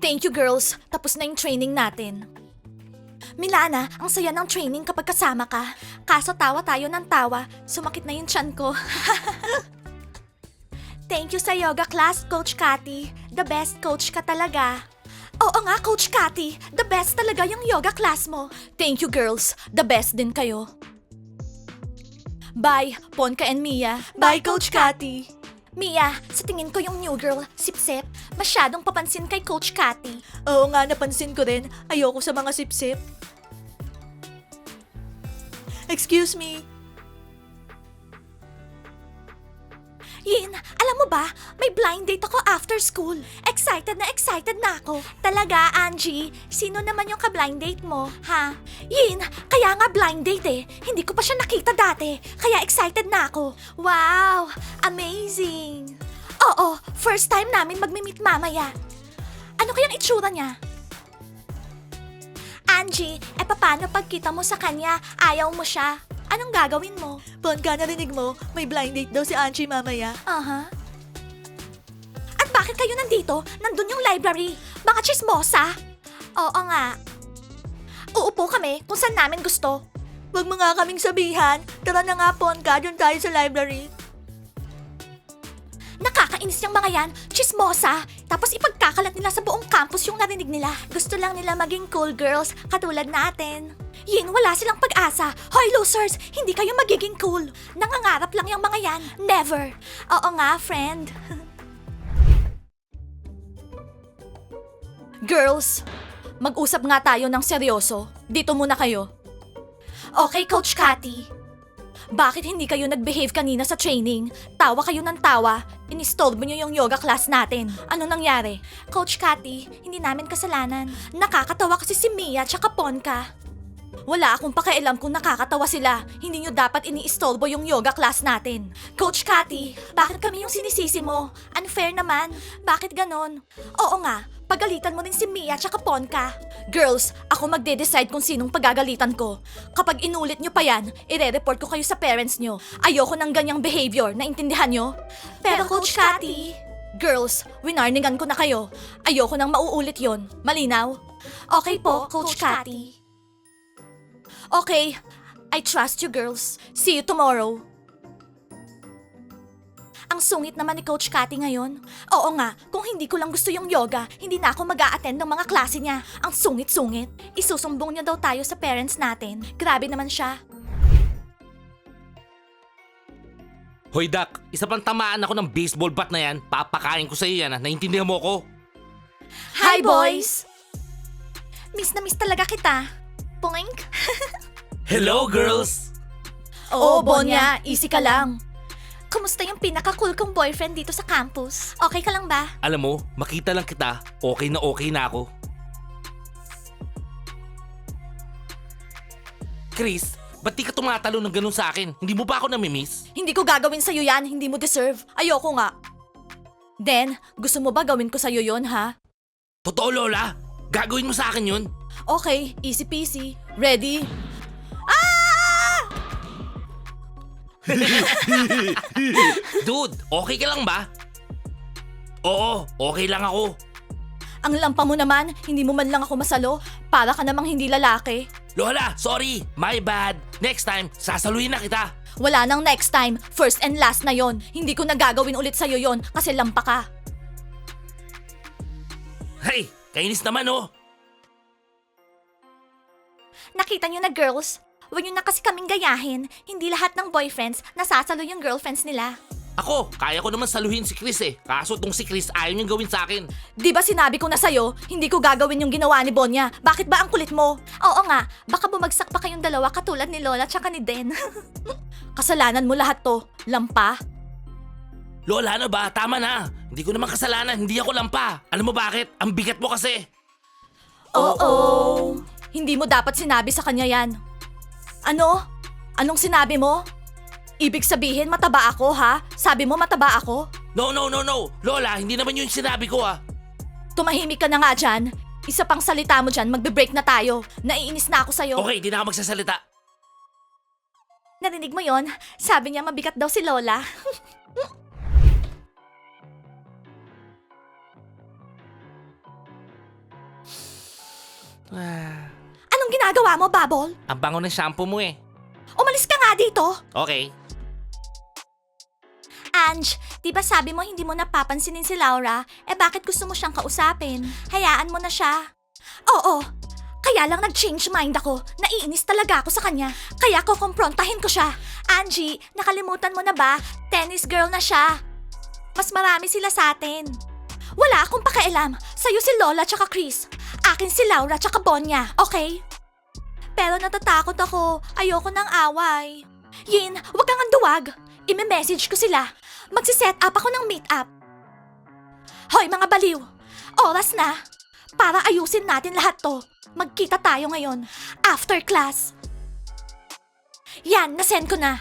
Thank you, girls. Tapos na yung training natin. Milana, ang saya ng training kapag kasama ka. Kaso tawa tayo ng tawa. Sumakit na yung tiyan ko. Thank you sa yoga class, Coach Cathy. The best coach ka talaga. Oo nga, Coach Cathy. The best talaga yung yoga class mo. Thank you, girls. The best din kayo. Bye, Ponca and Mia. Bye, Coach Cathy. Mia, sa tingin ko yung new girl, Sip-Sip, masyadong papansin kay Coach Cathy. Oo nga, napansin ko rin. Ayoko sa mga sip-sip. Excuse me. Yin, alam mo ba, may blind date ako after school. Excited na ako. Talaga, Angie? Sino naman yung ka-blind date mo, ha? Yin, kaya nga blind date eh. Hindi ko pa siya nakita dati, kaya excited na ako. Wow, amazing. Oo, first time namin magmi-meet mamaya. Ano kayang itsura niya? Angie, paano pagkita mo sa kanya, ayaw mo siya? Anong gagawin mo? Ponca, narinig mo? May blind date daw si Angie mamaya. Aha. At bakit kayo nandito? Nandun yung library. Mga chismosa. Oo nga. Uupo kami kung saan namin gusto. Wag mo nga kaming sabihan. Tara na nga, Ponca, dun tayo sa library. Nakakainis yung mga yan, chismosa. Tapos ipagkakalat nila sa buong campus yung narinig nila. Gusto lang nila maging cool girls, katulad natin. Yin, wala silang pag-asa. Hoy, losers! Hindi kayo magiging cool. Nangangarap lang yung mga yan. Never. Oo nga, friend. Girls, mag-usap nga tayo ng seryoso. Dito muna kayo. Okay, Coach Cathy. Bakit hindi kayo nag-behave kanina sa training? Tawa kayo ng tawa. Inistorbo niyo yung yoga class natin. Ano nangyari? Coach Cathy, hindi namin kasalanan. Nakakatawa kasi si Mia tsaka Ponca. Wala akong pakialam kung nakakatawa sila. Hindi nyo dapat iniistorbo yung yoga class natin. Coach Cathy, bakit kami yung sinisisi mo? Unfair naman. Bakit ganon? Oo nga, pagalitan mo rin si Mia tsaka Ponca. Girls, ako magde-decide kung sinong pagagalitan ko. Kapag inulit nyo pa yan, ire-report ko kayo sa parents nyo. Ayoko ng ganyang behavior, naintindihan nyo? Pero Coach Cathy... Girls, winarningan ko na kayo. Ayoko nang mauulit yon. Malinaw? Okay po, Coach Cathy. Okay, I trust you girls. See you tomorrow. Ang sungit naman ni Coach Cathy ngayon. Oo nga, kung hindi ko lang gusto yung yoga, hindi na ako mag-a-attend ng mga klase niya. Ang sungit-sungit. Isusumbong niya daw tayo sa parents natin. Grabe naman siya. Hoy Dak, isa pang tamaan ako ng baseball bat na yan. Papakain ko sa'yo yan, ha? Naintindihan mo ko? Hi, boys! Miss na miss talaga kita. Poink! Hello, girls! Oo, Bonya, easy ka lang. Kumusta yung pinaka-cool kong boyfriend dito sa campus? Okay ka lang ba? Alam mo, makita lang kita, okay na ako. Chris, ba't di ka tumatalo ng ganun sa akin? Hindi mo ba ako namimiss? Hindi ko gagawin sa'yo yan, hindi mo deserve. Ayoko nga. Then, gusto mo ba gawin ko sa'yo yon ha? Totoo, Lola? Gagawin mo sa akin yun? Okay, easy peasy. Ready? Ah! Dude, okay ka lang ba? Oo, okay lang ako. Ang lampa mo naman, hindi mo man lang ako masalo. Para ka namang hindi lalaki. Lola, sorry, my bad. Next time, sasaluhin na kita. Wala nang next time, first and last na yon. Hindi ko na gagawin ulit sa'yo yon kasi lampa ka. Hey, kainis naman oh. Nakita niyo na girls? Huwag niyo na kasi kaming gayahin. Hindi lahat ng boyfriends nasasalo yung girlfriends nila. Ako, kaya ko naman saluhin si Chris eh. Kaso tong si Chris ayaw niyang gawin sa akin. Di ba sinabi ko na sa'yo, hindi ko gagawin yung ginawa ni Bonya? Bakit ba ang kulit mo? Oo nga, baka bumagsak pa kayong dalawa katulad ni Lola tsaka ni Den. Kasalanan mo lahat to, lampa. Lola, ano ba? Tama na. Hindi ko naman kasalanan, hindi ako lampa. Alam mo bakit? Ang bigat mo kasi. Oo. Hindi mo dapat sinabi sa kanya yan. Ano? Anong sinabi mo? Ibig sabihin mataba ako, ha? Sabi mo mataba ako? No. Lola, hindi naman yun sinabi ko ah. Tumahimik ka na nga dyan. Isa pang salita mo dyan, magbe-break na tayo. Naiinis na ako sa'yo. Okay, di na ako magsasalita. Narinig mo yon? Sabi niya mabigat daw si Lola. Anong ginagawa mo, Bubble? Ang bango ng shampoo mo eh. Umalis ka nga dito. Okay. Ange, di ba sabi mo hindi mo napapansinin si Laura? Eh bakit gusto mo siyang kausapin? Hayaan mo na siya. Oo, kaya lang nag-change mind ako. Naiinis talaga ako sa kanya. Kaya ko kumprontahin ko siya. Angie, nakalimutan mo na ba? Tennis girl na siya. Mas marami sila sa atin. Wala akong pakialam. Sa'yo si Lola tsaka Chris. Akin si Laura tsaka Bonya, okay? Pero natatakot ako. Ayoko ng away. Yin, wag kang anduwag. I-message ko sila. Magsiset up ako ng meet-up. Hoy mga baliw, oras na. Para ayusin natin lahat to. Magkita tayo ngayon. After class. Yan, nasend ko na.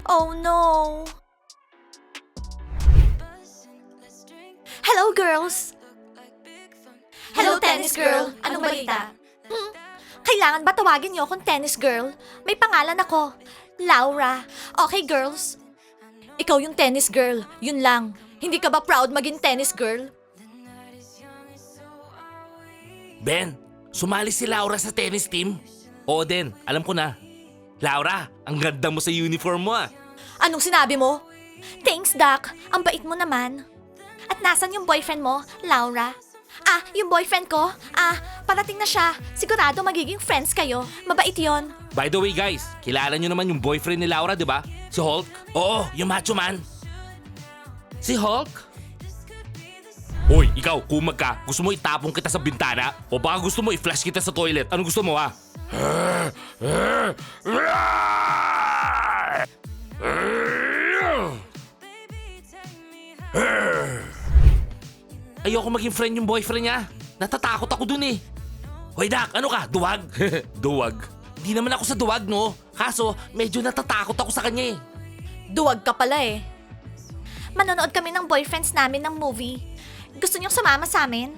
Oh no. Hello girls. Hello tennis girl. Anong balita? Kailangan ba tawagin niyo akong tennis girl? May pangalan ako. Laura. Okay girls. Ikaw yung tennis girl. Yun lang. Hindi ka ba proud maging tennis girl? Ben, sumali si Laura sa tennis team? Oo din, alam ko na. Laura, ang ganda mo sa uniform mo ah. Anong sinabi mo? Thanks, Doc. Ang bait mo naman. At nasan yung boyfriend mo, Laura? Ah, yung boyfriend ko? Ah, parating na siya. Sigurado magiging friends kayo. Mabait yon. By the way guys, kilala nyo naman yung boyfriend ni Laura, di ba? Si Hulk? Oo, yung macho man. Si Hulk? Hoy, ikaw, kumag ka. Gusto mo itapong kita sa bintana? O baka gusto mo i-flash kita sa toilet? Anong gusto mo ha? Ayoko maging friend yung boyfriend niya. Natatakot ako dun eh. Hoy Dak, ano ka? Duwag? Duwag? Hindi naman ako sa duwag no. Kaso, medyo natatakot ako sa kanya eh. Duwag ka pala eh. Manonood kami ng boyfriends namin ng movie. Gusto niyong sumama sa amin?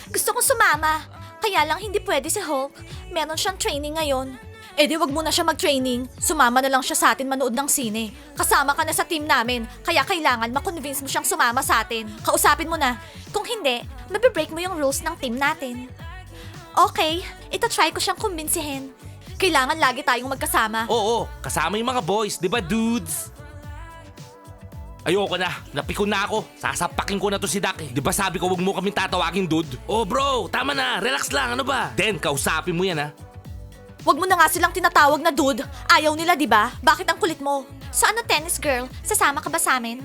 Gusto kong sumama. Kaya lang hindi pwede si Hulk. Meron siyang training ngayon. Eh di wag mo na siya mag-training. Sumama na lang siya sa atin manood ng sine. Kasama ka na sa team namin. Kaya kailangan makonvince mo siyang sumama sa atin. Kausapin mo na. Kung hindi, mabibreak mo yung rules ng team natin. Okay, ito-try ko siyang kumbinsihin. Kailangan lagi tayong magkasama. Oo, kasama yung mga boys, di ba dudes? Ayoko na, napikon na ako. Sasapakin ko na to si Dak eh. Di ba sabi ko wag mo kaming tatawagin dude? Oh bro, tama na, relax lang, ano ba? Den, kausapin mo yan ha. Wag mo na nga silang tinatawag na dude. Ayaw nila, di ba? Bakit ang kulit mo? So ano, tennis girl? Sasama ka ba sa amin?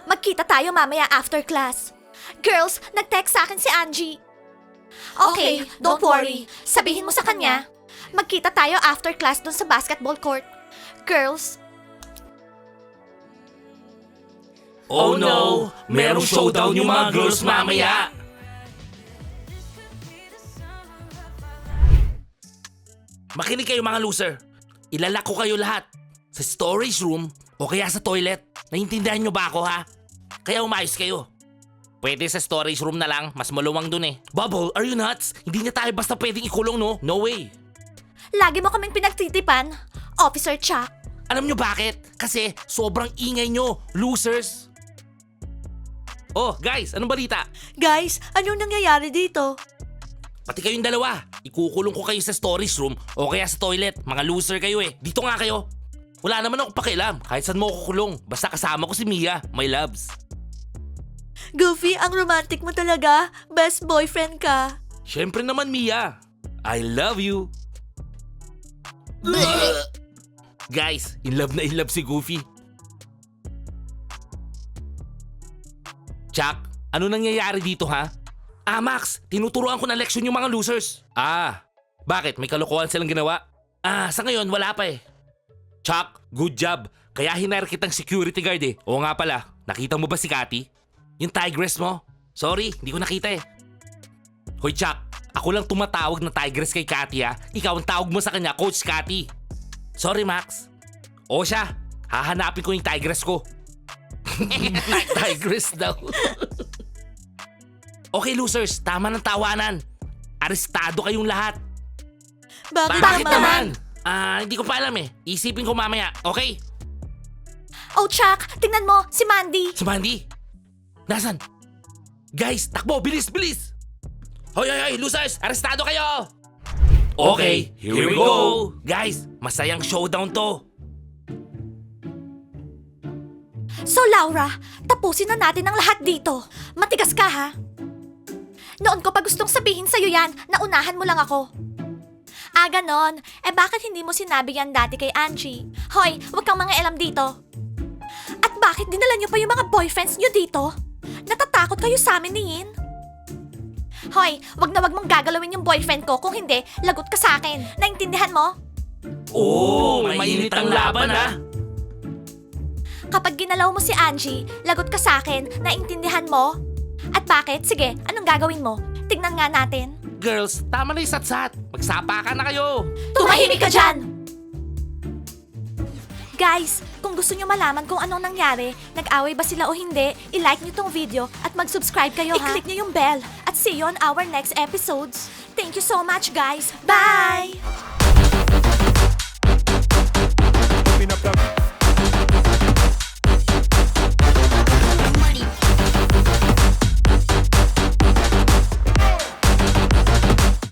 Magkita tayo mamaya after class. Girls, nag-text sa akin si Angie. Okay, don't worry. Sabihin mo sa kanya. Magkita tayo after class dun sa basketball court. Girls, Oh no, merong showdown yung mga girls mamaya. Makinig kayo mga loser. Ilalak ko kayo lahat. Sa storage room o kaya sa toilet. Naiintindihan nyo ba ako ha? Kaya umayos kayo. Pwede sa storage room na lang, mas maluwang dun eh. Bubble, are you nuts? Hindi niya tayo basta pwedeng ikulong no? No way. lagi mo kaming pinagtitipan, Officer Chuck. Alam nyo bakit? Kasi sobrang ingay nyo, losers. Oh, guys, anong balita? Guys, anong nangyayari dito? Pati kayong dalawa, ikukulong ko kayo sa storage room o kaya sa toilet. Mga loser kayo eh. Dito nga kayo. Wala naman ako pakialam kahit saan mo ako kulong. Basta kasama ko si Mia, my loves. Goofy, ang romantic mo talaga. Best boyfriend ka. Siyempre naman Mia. I love you. Guys, in love si Goofy. Chuck, ano nangyayari dito ha? Ah, Max, tinuturuan ko na leksyon yung mga losers. Ah, bakit? May kalokohan silang ginawa? Ah, sa ngayon wala pa eh. Chuck, good job. Kaya hinire kitang security guard eh. Oo nga pala, nakita mo ba si Cathy? Yung tigress mo? Sorry, hindi ko nakita eh. Hoy Chuck, ako lang tumatawag na tigress kay Cathy ha. Ikaw ang tawag mo sa kanya, Coach Cathy. Sorry Max. O siya, hahanapin ko yung tigress ko. Tigress daw. Okay losers, tama ng tawanan. Arestado kayong lahat. Bakit naman? Ah, hindi ko pa alam eh. Isipin ko mamaya, okay? Oh, Chuck, tingnan mo, si Mandy. Si Mandy? Nasaan? Guys, takbo! Bilis, bilis! Hoy, hoy, hoy! Losers! Arestado kayo! Okay, here we go! Guys, masayang showdown to. So Laura, tapusin na natin ang lahat dito. Matigas ka ha? Noon ko pa gustong sabihin sa'yo yan, naunahan mo lang ako. Ah, ganon. Eh bakit hindi mo sinabi yan dati kay Angie? Hoy, wag kang mga alam dito. At bakit dinala niyo pa yung mga boyfriends niyo dito? Natatakot kayo sa amin ni Yin? Hoy, wag na wag mong gagalawin yung boyfriend ko. Kung hindi, lagot ka sa akin. Naintindihan mo? Oh, mainit ang laban ha! Kapag ginalaw mo si Angie, lagot ka sa akin. Naintindihan mo? At bakit? Sige, anong gagawin mo? Tignan nga natin. Girls, tama na yung satsat. Magsapakan na kayo. Tumahimik ka dyan! Guys, kung gusto nyo malaman kung anong nangyari, nag-away ba sila o hindi, i-like nyo tong video at mag-subscribe kayo ha. I-click nyo yung bell at see you on our next episodes. Thank you so much guys. Bye!